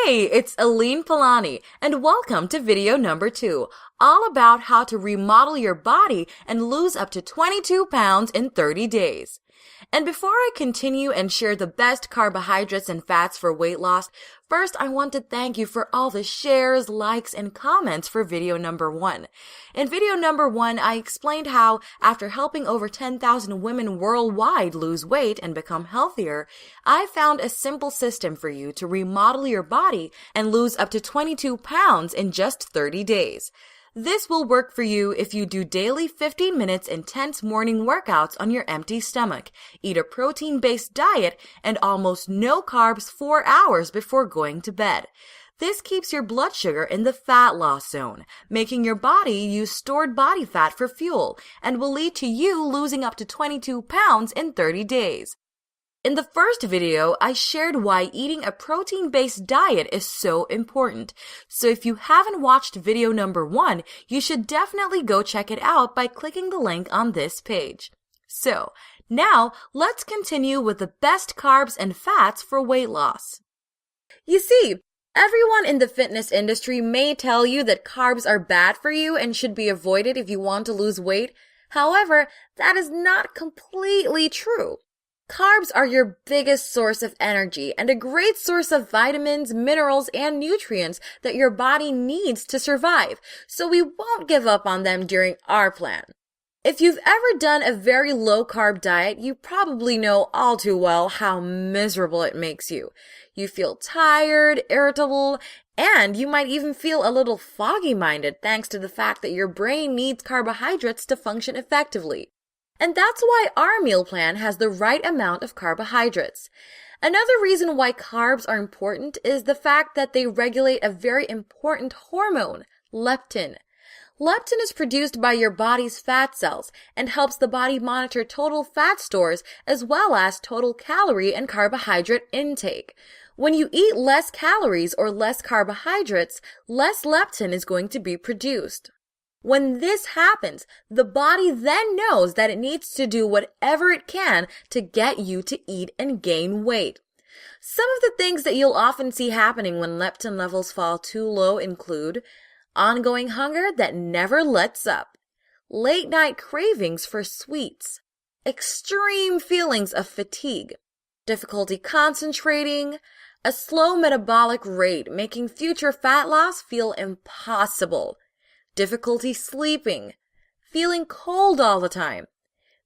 Hey, it's Aline Pilani, and welcome to video number 2, all about how to remodel your body and lose up to 22 pounds in 30 days. And before I continue and share the best carbohydrates and fats for weight loss, first I want to thank you for all the shares, likes, and comments for video number 1. In video number 1, I explained how, after helping over 10,000 women worldwide lose weight and become healthier, I found a simple system for you to remodel your body and lose up to 22 pounds in just 30 days. This will work for you if you do daily 15 minutes intense morning workouts on your empty stomach, eat a protein-based diet, and almost no carbs 4 hours before going to bed. This keeps your blood sugar in the fat loss zone, making your body use stored body fat for fuel, and will lead to you losing up to 22 pounds in 30 days. In the first video, I shared why eating a protein-based diet is so important. So if you haven't watched video number 1, you should definitely go check it out by clicking the link on this page. So, now let's continue with the best carbs and fats for weight loss. You see, everyone in the fitness industry may tell you that carbs are bad for you and should be avoided if you want to lose weight. However, that is not completely true. Carbs are your biggest source of energy and a great source of vitamins, minerals, and nutrients that your body needs to survive, so we won't give up on them during our plan. If you've ever done a very low-carb diet, you probably know all too well how miserable it makes you. You feel tired, irritable, and you might even feel a little foggy-minded thanks to the fact that your brain needs carbohydrates to function effectively. And that's why our meal plan has the right amount of carbohydrates. Another reason why carbs are important is the fact that they regulate a very important hormone, leptin. Leptin is produced by your body's fat cells and helps the body monitor total fat stores as well as total calorie and carbohydrate intake. When you eat less calories or less carbohydrates, less leptin is going to be produced. When this happens, the body then knows that it needs to do whatever it can to get you to eat and gain weight. Some of the things that you'll often see happening when leptin levels fall too low include ongoing hunger that never lets up, late night cravings for sweets, extreme feelings of fatigue, difficulty concentrating, a slow metabolic rate making future fat loss feel impossible, difficulty sleeping, feeling cold all the time.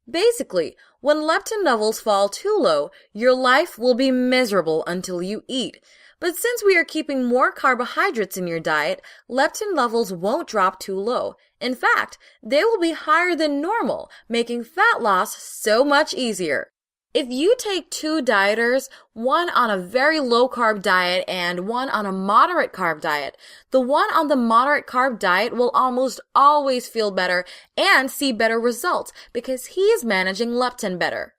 Basically, when leptin levels fall too low, your life will be miserable until you eat. But since we are keeping more carbohydrates in your diet, leptin levels won't drop too low. In fact, they will be higher than normal, making fat loss so much easier. If you take 2 dieters, one on a very low-carb diet and one on a moderate carb diet, the one on the moderate carb diet will almost always feel better and see better results because he is managing leptin better.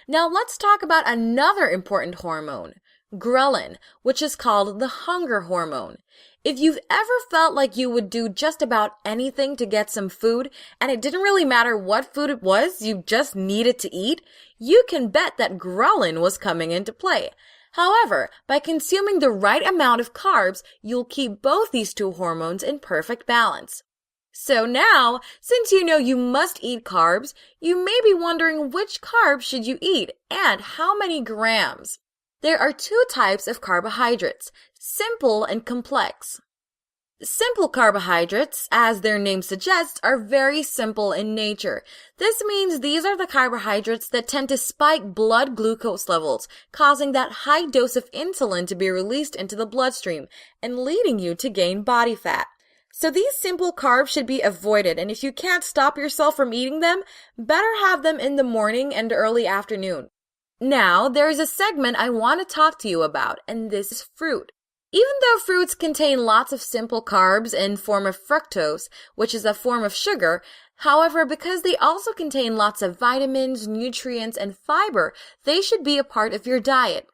Now let's talk about another important hormone, ghrelin, which is called the hunger hormone. If you've ever felt like you would do just about anything to get some food, and it didn't really matter what food it was, you just needed to eat, you can bet that ghrelin was coming into play. However, by consuming the right amount of carbs, you'll keep both these 2 hormones in perfect balance. So now, since you know you must eat carbs, you may be wondering which carbs should you eat and how many grams. There are 2 types of carbohydrates, simple and complex. Simple carbohydrates, as their name suggests, are very simple in nature. This means these are the carbohydrates that tend to spike blood glucose levels, causing that high dose of insulin to be released into the bloodstream and leading you to gain body fat. So these simple carbs should be avoided, and if you can't stop yourself from eating them, better have them in the morning and early afternoon. Now, there is a segment I want to talk to you about, and this is fruit. Even though fruits contain lots of simple carbs in form of fructose, which is a form of sugar, however, because they also contain lots of vitamins, nutrients, and fiber, they should be a part of your diet.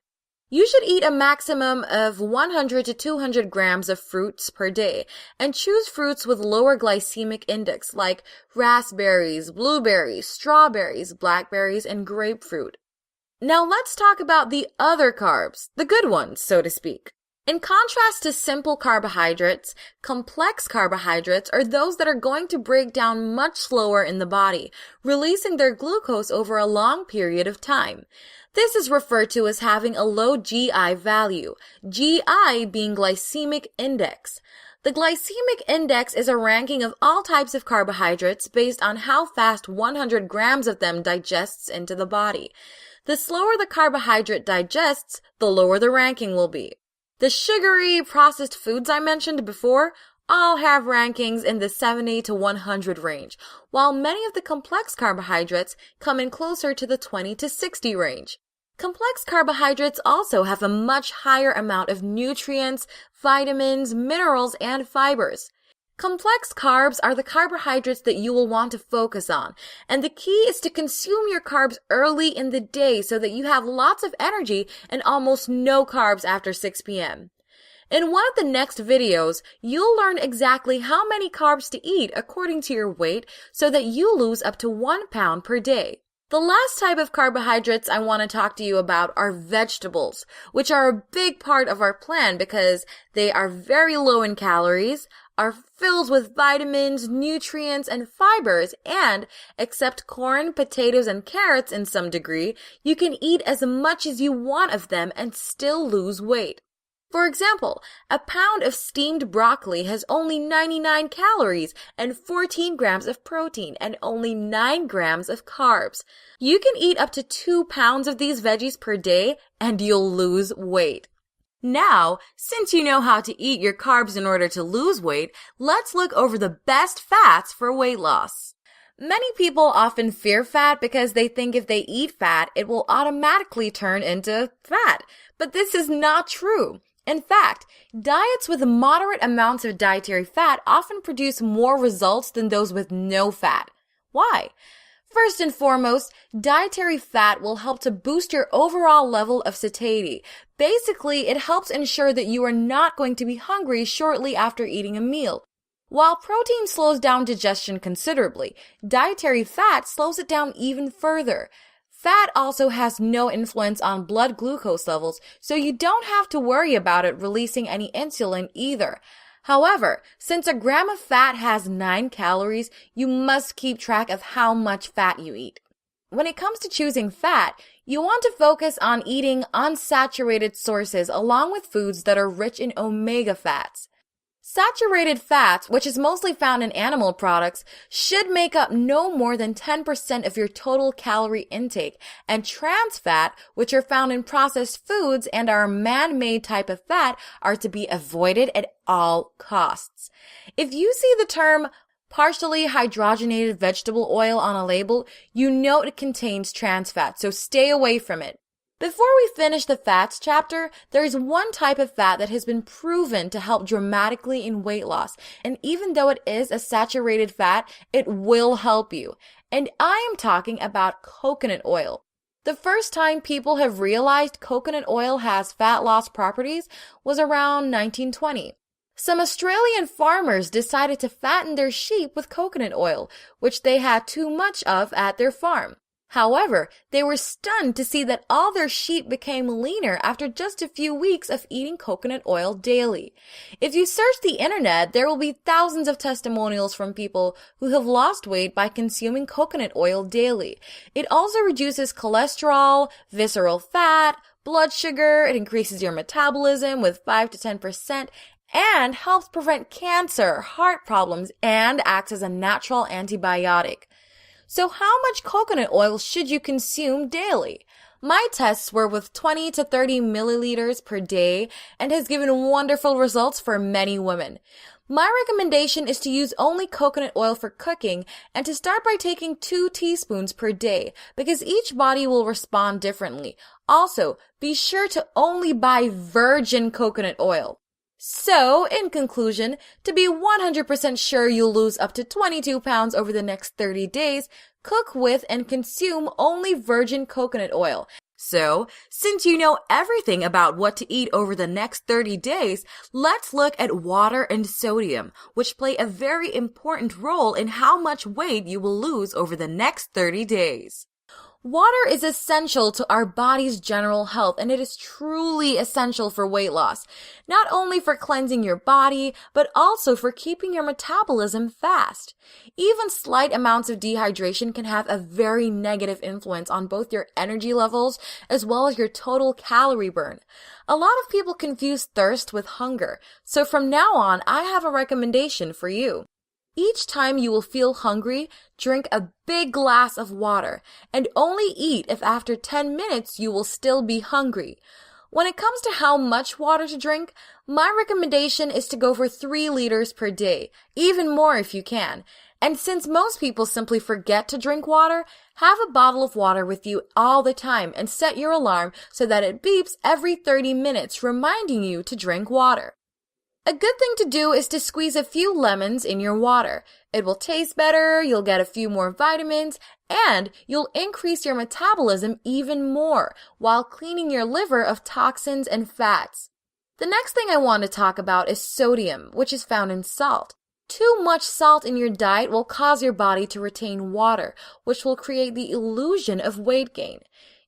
You should eat a maximum of 100 to 200 grams of fruits per day, and choose fruits with lower glycemic index like raspberries, blueberries, strawberries, blackberries, and grapefruit. Now let's talk about the other carbs, the good ones, so to speak. In contrast to simple carbohydrates, complex carbohydrates are those that are going to break down much slower in the body, releasing their glucose over a long period of time. This is referred to as having a low GI value, GI being glycemic index. The glycemic index is a ranking of all types of carbohydrates based on how fast 100 grams of them digests into the body. The slower the carbohydrate digests, the lower the ranking will be. The sugary, processed foods I mentioned before all have rankings in the 70 to 100 range, while many of the complex carbohydrates come in closer to the 20 to 60 range. Complex carbohydrates also have a much higher amount of nutrients, vitamins, minerals, and fibers. Complex carbs are the carbohydrates that you will want to focus on, and the key is to consume your carbs early in the day so that you have lots of energy and almost no carbs after 6 p.m. In one of the next videos, you'll learn exactly how many carbs to eat according to your weight so that you lose up to 1 pound per day. The last type of carbohydrates I want to talk to you about are vegetables, which are a big part of our plan because they are very low in calories, are filled with vitamins, nutrients, and fibers, and, except corn, potatoes, and carrots in some degree, you can eat as much as you want of them and still lose weight. For example, a pound of steamed broccoli has only 99 calories and 14 grams of protein and only 9 grams of carbs. You can eat up to 2 pounds of these veggies per day and you'll lose weight. Now, since you know how to eat your carbs in order to lose weight, let's look over the best fats for weight loss. Many people often fear fat because they think if they eat fat, it will automatically turn into fat. But this is not true. In fact, diets with moderate amounts of dietary fat often produce more results than those with no fat. Why? First and foremost, dietary fat will help to boost your overall level of satiety. Basically, it helps ensure that you are not going to be hungry shortly after eating a meal. While protein slows down digestion considerably, dietary fat slows it down even further. Fat also has no influence on blood glucose levels, so you don't have to worry about it releasing any insulin either. However, since a gram of fat has 9 calories, you must keep track of how much fat you eat. When it comes to choosing fat, you want to focus on eating unsaturated sources along with foods that are rich in omega fats. Saturated fats, which is mostly found in animal products, should make up no more than 10% of your total calorie intake, and trans fat, which are found in processed foods and are a man-made type of fat, are to be avoided at all costs. If you see the term partially hydrogenated vegetable oil on a label, you know it contains trans fat, so stay away from it. Before we finish the fats chapter, there is one type of fat that has been proven to help dramatically in weight loss, and even though it is a saturated fat, it will help you. And I am talking about coconut oil. The first time people have realized coconut oil has fat loss properties was around 1920. Some Australian farmers decided to fatten their sheep with coconut oil, which they had too much of at their farm. However, they were stunned to see that all their sheep became leaner after just a few weeks of eating coconut oil daily. If you search the internet, there will be thousands of testimonials from people who have lost weight by consuming coconut oil daily. It also reduces cholesterol, visceral fat, blood sugar, it increases your metabolism with 5 to 10%, and helps prevent cancer, heart problems, and acts as a natural antibiotic. So how much coconut oil should you consume daily? My tests were with 20 to 30 milliliters per day and has given wonderful results for many women. My recommendation is to use only coconut oil for cooking and to start by taking 2 teaspoons per day because each body will respond differently. Also, be sure to only buy virgin coconut oil. So, in conclusion, to be 100% sure you'll lose up to 22 pounds over the next 30 days, cook with and consume only virgin coconut oil. So, since you know everything about what to eat over the next 30 days, let's look at water and sodium, which play a very important role in how much weight you will lose over the next 30 days. Water is essential to our body's general health, and it is truly essential for weight loss, not only for cleansing your body, but also for keeping your metabolism fast. Even slight amounts of dehydration can have a very negative influence on both your energy levels as well as your total calorie burn. A lot of people confuse thirst with hunger, so from now on, I have a recommendation for you. Each time you will feel hungry, drink a big glass of water, and only eat if after 10 minutes you will still be hungry. When it comes to how much water to drink, my recommendation is to go for 3 liters per day, even more if you can. And since most people simply forget to drink water, have a bottle of water with you all the time and set your alarm so that it beeps every 30 minutes, reminding you to drink water. A good thing to do is to squeeze a few lemons in your water. It will taste better, you'll get a few more vitamins, and you'll increase your metabolism even more while cleaning your liver of toxins and fats. The next thing I want to talk about is sodium, which is found in salt. Too much salt in your diet will cause your body to retain water, which will create the illusion of weight gain.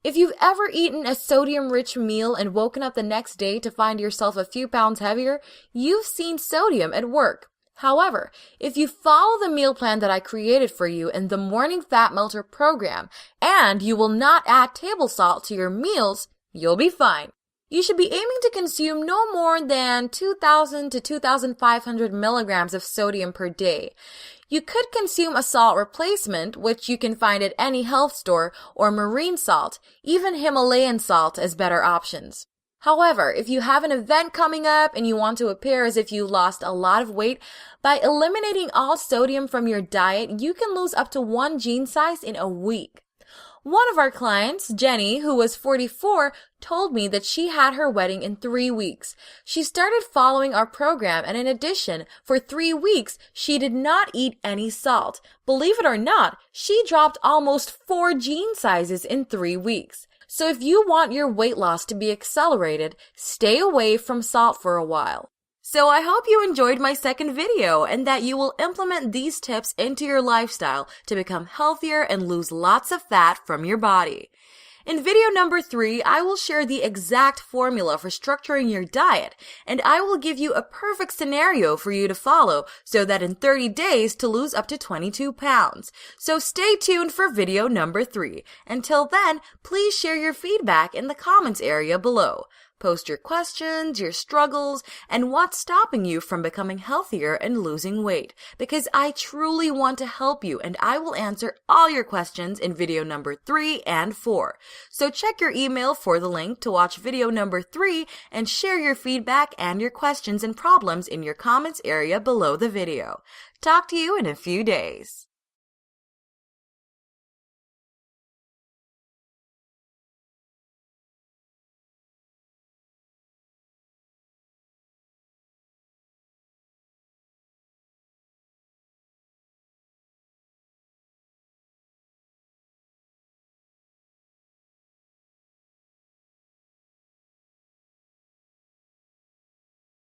If you've ever eaten a sodium-rich meal and woken up the next day to find yourself a few pounds heavier, you've seen sodium at work. However, if you follow the meal plan that I created for you in the Morning Fat Melter program, and you will not add table salt to your meals, you'll be fine. You should be aiming to consume no more than 2,000 to 2,500 milligrams of sodium per day. You could consume a salt replacement, which you can find at any health store, or marine salt, even Himalayan salt as better options. However, if you have an event coming up and you want to appear as if you lost a lot of weight, by eliminating all sodium from your diet, you can lose up to 1 jean size in a week. One of our clients, Jenny, who was 44, told me that she had her wedding in 3 weeks. She started following our program, and in addition, for 3 weeks, she did not eat any salt. Believe it or not, she dropped almost 4 jean sizes in 3 weeks. So if you want your weight loss to be accelerated, stay away from salt for a while. So I hope you enjoyed my second video and that you will implement these tips into your lifestyle to become healthier and lose lots of fat from your body. In video number 3, I will share the exact formula for structuring your diet, and I will give you a perfect scenario for you to follow so that in 30 days to lose up to 22 pounds. So stay tuned for video number 3. Until then, please share your feedback in the comments area below. Post your questions, your struggles, and what's stopping you from becoming healthier and losing weight, because I truly want to help you and I will answer all your questions in video number 3 and 4. So check your email for the link to watch video number 3 and share your feedback and your questions and problems in your comments area below the video. Talk to you in a few days.